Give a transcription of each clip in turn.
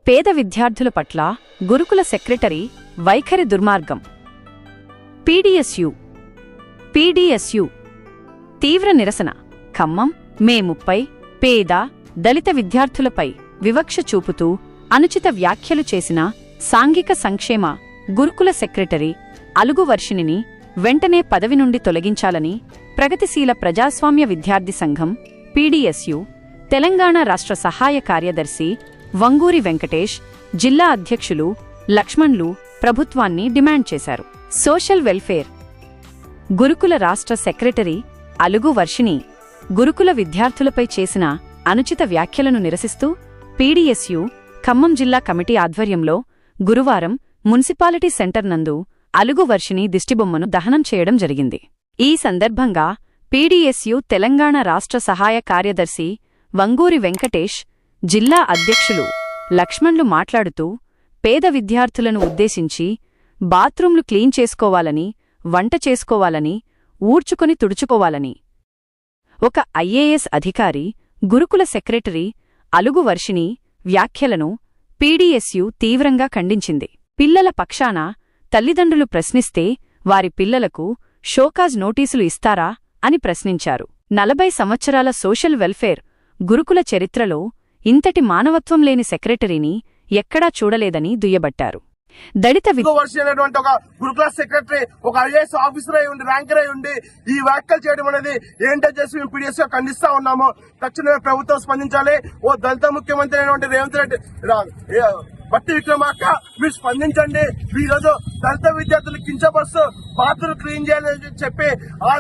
పేద విద్యార్థుల పట్ల గురుకుల సెక్రటరీ వైఖరి దుర్మార్గం. పీడీఎస్యు తీవ్ర నిరసన. ఖమ్మం మే 30 పేద దళిత విద్యార్థులపై వివక్ష చూపుతూ అనుచిత వ్యాఖ్యలు చేసిన సాంఘిక సంక్షేమ గురుకుల సెక్రటరీ అలుగు వర్షిణిని వెంటనే పదవి నుండి తొలగించాలని ప్రగతిశీల ప్రజాస్వామ్య విద్యార్థి సంఘం పీడీఎస్యు తెలంగాణ రాష్ట్ర సహాయ కార్యదర్శి వంగూరి వెంకటేష్, జిల్లా అధ్యక్షులు లక్ష్మణ్లు ప్రభుత్వాన్ని డిమాండ్ చేశారు. సోషల్ వెల్ఫేర్ గురుకుల రాష్ట్ర సెక్రటరీ అలుగు వర్షిణి గురుకుల విద్యార్థులపై చేసిన అనుచిత వ్యాఖ్యలను నిరసిస్తూ పీడీఎస్యు ఖమ్మం జిల్లా కమిటీ ఆధ్వర్యంలో గురువారం మున్సిపాలిటీ సెంటర్ నందు అలుగు వర్షిణి దిష్టిబొమ్మను దహనం చేయడం జరిగింది. ఈ సందర్భంగా పీడీఎస్యు తెలంగాణ రాష్ట్ర సహాయ కార్యదర్శి వంగూరి వెంకటేష్, జిల్లా అధ్యక్షులు లక్ష్మణ్లు మాట్లాడుతూ పేద విద్యార్థులను ఉద్దేశించి బాత్రూంలు క్లీన్ చేసుకోవాలని, వంట చేసుకోవాలని, ఊడ్చుకొని తుడుచుకోవాలని ఒక ఐఏఎస్ అధికారి గురుకుల సెక్రటరీ అలుగు వర్షిణి వ్యాఖ్యలను పీడీఎస్యు తీవ్రంగా ఖండించింది. పిల్లల పక్షాన తల్లిదండ్రులు ప్రశ్నిస్తే వారి పిల్లలకు షోకాజ్ నోటీసులు ఇస్తారా అని ప్రశ్నించారు. 40 సంవత్సరాల సోషల్ వెల్ఫేర్ గురుకుల చరిత్రలో ఇంతటి మానవత్వం లేని సెక్రటరీని ఎక్కడా చూడలేదని దుయ్యబట్టారు. దళిత ఒక గురుకుల సెక్రటరీ ఒక ఐఏఎస్ ఆఫీసర్ అయి ఉండి, ర్యాంకర్ అయి ఉండి ఈ వ్యాఖ్యలు చేయడం అనేది ఏంటో చేసి మేము పీడీఎస్ గా ఖండిస్తా ఉన్నాము. తక్షణమే ప్రభుత్వం స్పందించాలి. ఓ దళిత ముఖ్యమంత్రి అయినటువంటి రేవంత్ రెడ్డి, బట్టి విక్రమార్క, మీరు స్పందించండి. ఈ రోజు దళిత విద్యార్థులు కించపరుస్తూ బాత్రూమ్ క్లీన్ చేయాలని చెప్పి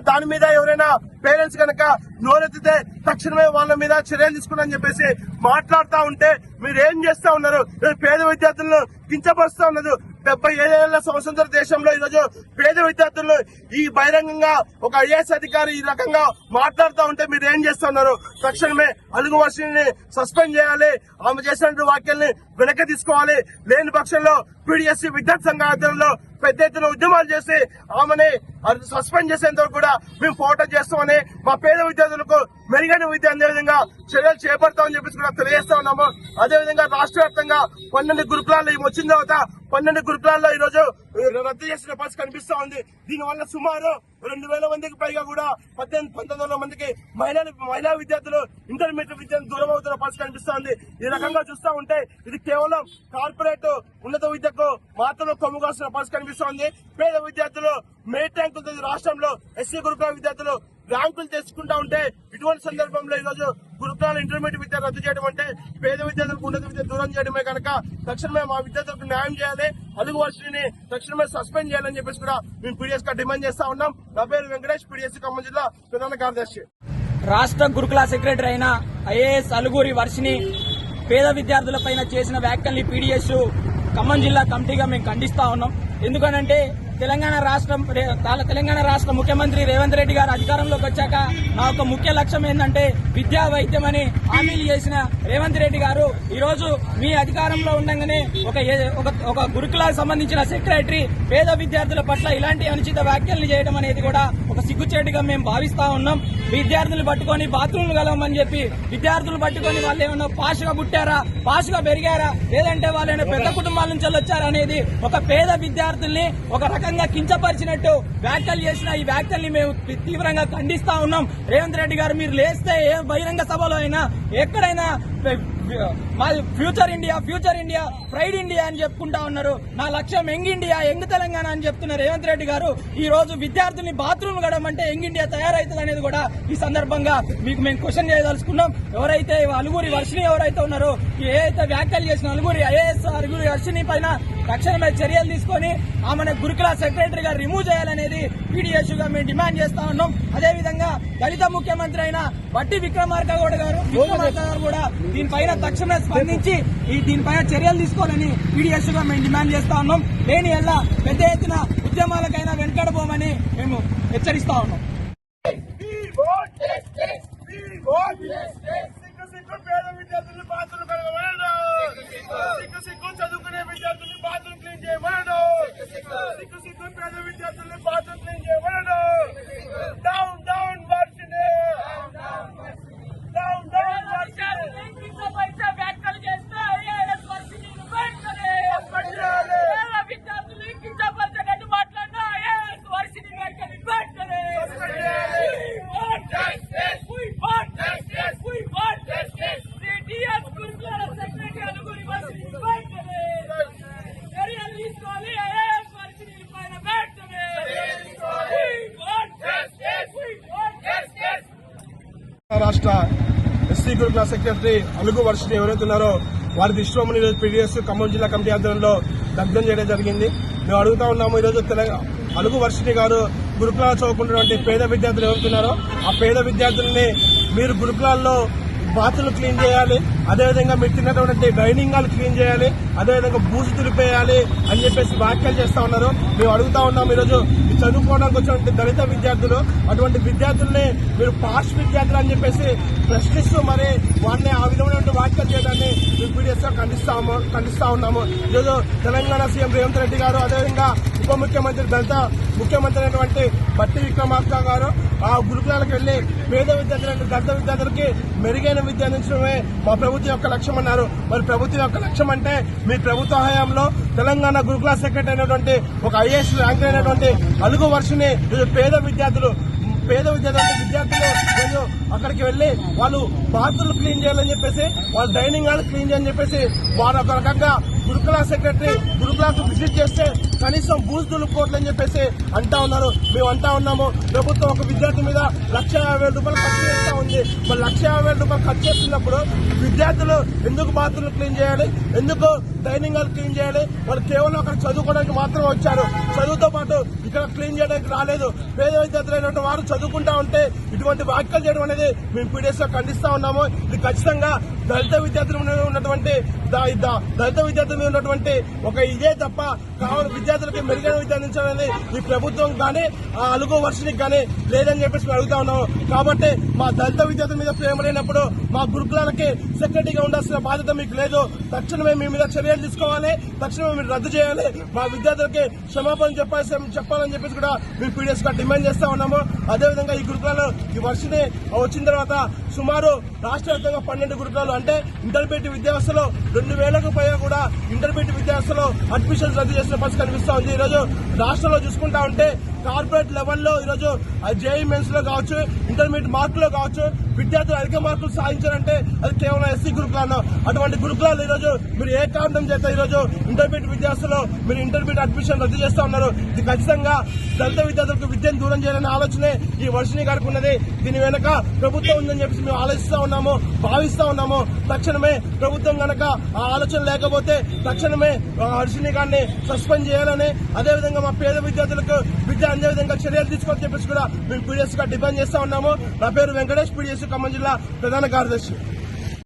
దాని మీద ఎవరైనా పేరెంట్స్ కనుక నోరెత్తితే తక్షణమే వాళ్ళ మీద చర్యలు తీసుకున్నారని చెప్పేసి మాట్లాడుతూ ఉంటే మీరేం చేస్తా ఉన్నారు? పేద విద్యార్థులను కించపరుస్తా ఉన్నది. 75 ఏళ్ల స్వతంత్ర దేశంలో ఈరోజు పేద విద్యార్థులను ఈ బహిరంగంగా ఒక ఐఏఎస్ అధికారి ఈ రకంగా మాట్లాడుతూ ఉంటే మీరు ఏం చేస్తా ఉన్నారు? తక్షణమే అలుగు వర్షిణిని సస్పెండ్ చేయాలి. ఆమె చేసినటువంటి వ్యాఖ్యల్ని వెనక్కి తీసుకోవాలి. లేని పక్షంలో పీడీఎస్యు విద్యార్థి సంఘ ఆధ్వర్యంలో పెద్ద ఎత్తున ఉద్యమాలు చేసి ఆమెని సస్పెండ్ చేసేందుకు కూడా మేము పోరాటం చేస్తామని, మా పేద విద్యార్థులకు మెరుగైన విద్య అందే విధంగా చర్యలు చేపడతామని చెప్పేసి కూడా తెలియజేస్తా ఉన్నాము. అదేవిధంగా రాష్ట్ర వ్యాప్తంగా 12 గురుకులాల్లో వచ్చిన తర్వాత 12 గురుకులాల్లో ఈ రోజు రద్దు చేసిన పరిస్థితి కనిపిస్తా ఉంది. దీనివల్ల సుమారు 2000 మందికి పైగా కూడా 1900 మందికి మహిళా విద్యార్థులు ఇంటర్మీడియట్ విద్యను దూరం అవుతున్న పరిస్థితి కనిపిస్తా ఉంది. ఈ రకంగా చూస్తా ఉంటే ఇది కేవలం కార్పొరేట్ ఉన్నత విద్యకు మాత్రమే కొమ్ముగాల్సిన పరిస్థితి కనిపిస్తోంది. పేద విద్యార్థులు మెరిట్ ర్యాంకులు రాష్ట్రంలో ఎస్సీ గురుకుల విద్యార్థులు ర్యాంకులు తెచ్చుకుంటా ఉంటే ఇటువంటి సందర్భంలో ఈ రోజు గురుకులాల ఇంటర్మీడియట్ విద్య రద్దు చేయడం అంటే పేద విద్యార్థులకు ఉన్నత విద్య దూరం చేయడమే కనుక తక్షణమే మా విద్యార్థులకు న్యాయం చేయాలి. అలుగు వర్షిణిని తక్షణమే సస్పెండ్ చేయాలని చెప్పేసి కూడా మేము పీడీఎస్ గా డిమాండ్ చేస్తా ఉన్నాం. నా పేరు వెంకటేష్, పీడీఎస్ ఖమ్మం జిల్లా ప్రధాన కార్యదర్శి. రాష్ట్ర గురుకుల సెక్రటరీ అయిన ఐఏఎస్ అలుగురి వర్షిణి పేద విద్యార్థులపైన చేసిన వ్యాఖ్యల్ని పీడీఎస్ ఖమ్మం జిల్లా కమిటీగా మేము ఖండిస్తా ఉన్నాం. ఎందుకనంటే తెలంగాణ రాష్ట్ర ముఖ్యమంత్రి రేవంత్ రెడ్డి గారు అధికారంలోకి వచ్చాక మా యొక్క ముఖ్య లక్ష్యం ఏంటంటే విద్యా వైద్యం అని హామీలు చేసిన రేవంత్ రెడ్డి గారు ఈ రోజు మీ అధికారంలో ఉండగానే ఒక గురుకులకు సంబంధించిన సెక్రటరీ పేద విద్యార్థుల పట్ల ఇలాంటి అనుచిత వ్యాఖ్యలు చేయడం అనేది కూడా ఒక సిగ్గుచేటుగా మేము భావిస్తా ఉన్నాం. విద్యార్థులు పట్టుకొని బాత్రూమ్లు కలవమని చెప్పి విద్యార్థులు పట్టుకొని వాళ్ళు ఏమన్నా పాషగా పుట్టారా, పాషగా పెరిగారా, లేదంటే వాళ్ళు ఏమైనా పెద్ద కుటుంబాల నుంచి వచ్చారా అనేది ఒక పేద విద్యార్థుల్ని ఒక రకంగా కించపరిచినట్టు వ్యాఖ్యలు చేసిన ఈ వ్యాఖ్యల్ని మేము తీవ్రంగా ఖండిస్తా ఉన్నాం. రేవంత్ రెడ్డి గారు మీరు లేస్తే ఏ బహిరంగ సభలో అయినా ఎక్కడైనా ఫ్యూచర్ ఇండియా ప్రైడ్ ఇండియా అని చెప్పుకుంటా ఉన్నారు. నా లక్ష్యం యంగ్ ఇండియా, యంగ్ తెలంగాణ అని చెప్తున్న రేవంత్ రెడ్డి గారు ఈ రోజు విద్యార్థుల్ని బాత్రూమ్ గడమంటే యంగ్ ఇండియా తయారవుతుంది అనేది కూడా ఈ సందర్భంగా మీకు మేము క్వశ్చన్ చేయదలుచుకున్నాం. ఎవరైతే అలుగురి వర్షిణి ఎవరైతే ఉన్నారో ఏదైతే వ్యాఖ్యలు చేసిన ఐఏఎస్ అలుగురి వర్షిణి పైన తక్షణమే చర్యలు తీసుకొని ఆమెను గురుకుల సెక్రటరీ గారు రిమూవ్ చేయాలనేది పీడీఎస్ గా మేము డిమాండ్ చేస్తా ఉన్నాం. అదేవిధంగా దళిత ముఖ్యమంత్రి అయిన బట్టి విక్రమార్క గారు కూడా దీనిపైన తక్షణమే స్పందించి దీనిపైన చర్యలు తీసుకోవాలని పీడీఎస్ గా మేము డిమాండ్ చేస్తా ఉన్నాం. లేని వల్ల పెద్ద ఎత్తున ఉద్యమాలకైనా వెనకడబోమని మేము హెచ్చరిస్తా ఉన్నాం. చదువుకునే విద్యార్థులు బాత్రూమ్ క్లీన్ చేయమన్నాడు. పేద విద్యార్థులు బాత్రూమ్ క్లీన్ చేయమన్నాడు. Down down Varshini, down down Varshini. రాష్ట్ర ఎస్సీ గురుకుల సెక్రటరీ అలుగు వర్షిని ఎవరైతే ఉన్నారో వారి దిశలోని ఈరోజు పీడీఎస్ ఖమ్మం జిల్లా కమిటీ ఆధ్వర్యంలో దగ్ధం చేయడం జరిగింది. మేము అడుగుతా ఉన్నాము, ఈరోజు అలుగు వర్షిని గారు గురుకులాలు చదువుకుంటున్నటువంటి పేద విద్యార్థులు ఎవరుతున్నారో ఆ పేద విద్యార్థులని మీరు గురుకులాల్లో బాతులు క్లీన్ చేయాలి, అదేవిధంగా మీరు తిన్నటువంటి డైనింగ్ హాల్ క్లీన్ చేయాలి, అదేవిధంగా బూజు దులిపేయాలి అని చెప్పేసి వ్యాఖ్యలు చేస్తా ఉన్నారు. మేము అడుగుతా ఉన్నాం, ఈరోజు చదువుకోవడానికి వచ్చినటువంటి దళిత విద్యార్థులు అటువంటి విద్యార్థుల్ని మీరు పాస్ట్ విద్యార్థులు అని చెప్పేసి ప్రశ్నిస్తూ మరి వారిని ఆ విధమైన వ్యాఖ్యలు చేయడాన్ని మేము పీడీఎస్ గా ఖండిస్తా ఉన్నాము. ఈరోజు తెలంగాణ సీఎం రేవంత్ రెడ్డి గారు, అదేవిధంగా ఉప ముఖ్యమంత్రి దళిత ముఖ్యమంత్రి అయినటువంటి బట్టి విక్రమార్క గారు ఆ గురుకులాలకు వెళ్లి పేద విద్యార్థులకు దళిత విద్యార్థులకి మెరుగైన విద్య అందించడమే మా ప్రభుత్వం యొక్క లక్ష్యం అన్నారు. మరి ప్రభుత్వం యొక్క లక్ష్యం అంటే మీ ప్రభుత్వ హయాంలో తెలంగాణ గురుకుల సెక్రటరీ అయినటువంటి ఒక ఐఏఎస్ ర్యాంక్ అయినటువంటి అలుగు వర్షిని పేద విద్యార్థులు నేను అక్కడికి వెళ్లి వాళ్ళు బాత్రూలు క్లీన్ చేయాలని చెప్పేసి, వాళ్ళు డైనింగ్ హాల్ క్లీన్ చేయాలని చెప్పేసి వారు ఒక రకంగా గురుకుల సెక్రటరీ గురుకులకు విజిట్ చేస్తే కనీసం బూజు దులుపుకోవట్లని చెప్పేసి అంటా ఉన్నారు. మేము అంటా ఉన్నాము, ప్రభుత్వం ఒక విద్యార్థి మీద ₹1,50,000 ఖర్చు చేస్తా ఉంది. మరి ₹1,50,000 ఖర్చు చేస్తున్నప్పుడు విద్యార్థులు ఎందుకు బాత్రూలు క్లీన్ చేయాలి, ఎందుకు డైనింగ్ హాల్ క్లీన్ చేయాలి? వాళ్ళు కేవలం అక్కడ చదువుకోవడానికి మాత్రమే వచ్చారు, చదువుతో పాటు ఇక్కడ క్లీన్ చేయడానికి రాలేదు. పేద విద్యార్థులైనటువంటి వారు చదువుకుంటా ఉంటే ఇటువంటి వ్యాఖ్యలు చేయడం అనేది మేము పీడీఎస్ లో ఖండిస్తా ఉన్నాము. ఇది ఖచ్చితంగా దళిత విద్యార్థుల మీద ఉన్నటువంటి ఒక ఇదే తప్ప కావాలి విద్యార్థులకి మెరుగైన విద్య అందించాలని ఈ ప్రభుత్వం కానీ ఆ అలుగు వర్షినికి కానీ లేదని చెప్పేసి అడుగుతా ఉన్నాము. కాబట్టి మా దళిత విద్యార్థుల మీద ప్రేమ లేనప్పుడు మా గురుకులాలకి సెక్రటరీగా ఉండాల్సిన బాధ్యత మీకు లేదు. తక్షణమే మీ మీద చర్యలు తీసుకోవాలి, తక్షణమే మీరు రద్దు చేయాలి, మా విద్యార్థులకి క్షమాపణ చెప్పాలని చెప్పేసి కూడా మేము పీడీఎస్ గా డిమాండ్ చేస్తా ఉన్నాము. అదేవిధంగా ఈ గురుకులాలు ఈ వర్షిని వచ్చిన తర్వాత సుమారు రాష్ట్ర వ్యాప్తంగా 12 గురుకులాలు అంటే ఇంటర్మీడియట్ విద్యావస్థలో 2,000కు పైగా కూడా ఇంటర్మీడియట్ విద్యావస్థలో అడ్మిషన్స్ రద్దు చేసిన పరిస్థితి కనిపిస్తా ఉంది. ఈరోజు రాష్ట్రంలో చూసుకుంటా ఉంటే కార్పొరేట్ లెవెల్లో ఈరోజు జేఈ మెయిన్స్ లో కావచ్చు, ఇంటర్మీడియట్ మార్కులో కావచ్చు విద్యార్థులు అధిక మార్కులు సాధించారంటే అది కేవలం ఎస్సీ గురుకులాలు. అటువంటి గురుకులాలు ఈరోజు మీరు ఏ కారణం చేత ఈరోజు ఇంటర్మీడియట్ విద్యార్థులు మీరు ఇంటర్మీడియట్ అడ్మిషన్ రద్దు చేస్తా ఉన్నారు. ఇది ఖచ్చితంగా దళిత విద్యార్థులకు విద్యను దూరం చేయాలనే ఆలోచనే ఈ వర్షిని గారికి ఉన్నది. దీని వెనక ప్రభుత్వం ఉందని చెప్పేసి మేము ఆలోచిస్తా ఉన్నాము, భావిస్తా ఉన్నాము. తక్షణమే ప్రభుత్వం గనక ఆ ఆలోచన లేకపోతే తక్షణమే వర్షిని గారిని సస్పెండ్ చేయాలని, అదేవిధంగా మా పేద విద్యార్థులకు విద్య అందే విధంగా చర్యలు తీసుకోవాలని చెప్పేసి కూడా మేము పీడీఎస్ గా డిమాండ్ చేస్తా ఉన్నాము. నా పేరు వెంకటేష్, పీడీఎస్ ఖమ్మం జిల్లా ప్రధాన కార్యదర్శి.